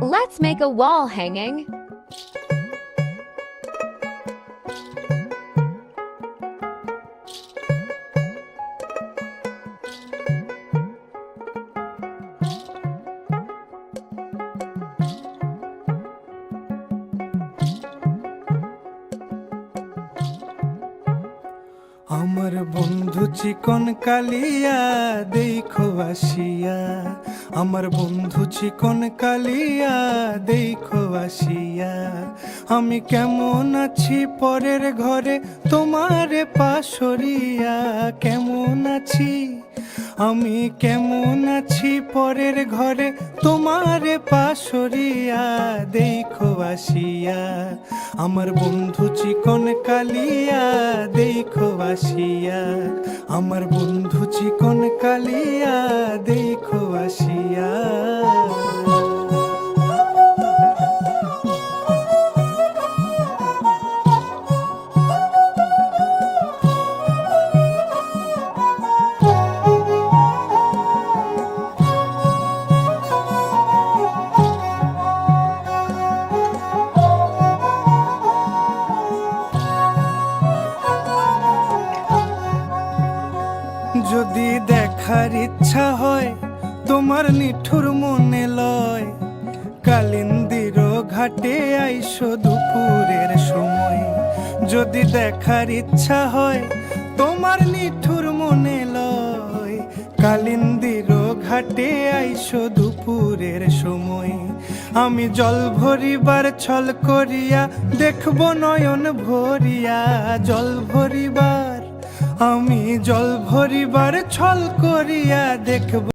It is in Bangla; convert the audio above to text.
Let's make a wall hanging. আমার বন্ধু চিকন কালিয়া দেখো আসিয়া, আমার বন্ধু চিকন কালিয়া দেখো আসিয়া। আমি কেমন আছি পরের ঘরে তোমারে পাশরিয়া, কেমন আছি আমি কেমন আছি পরের ঘরে তোমারে পাশরিয়া দেখো আসিয়া। আমার বন্ধু চিকন কালিয়া দেখো আসিয়া, আমার বন্ধু চিকন কালিয়া দেখো আসিয়া। যদি দেখার ইচ্ছা হয় তোমার নিঠুর মনে লয়, কালিন্দির ঘাটে আইসো দুপুরের সময়। যদি দেখার ইচ্ছা হয় তোমার নিঠুর মনে লয়, কালিন্দির ঘাটে আইসো দুপুরের সময়। আমি জল ভরিবার ছল করিয়া দেখব নয়ন ভরিয়া, জল ভরিবার আমি জল ভরিবার ছল করিয়া দেখব।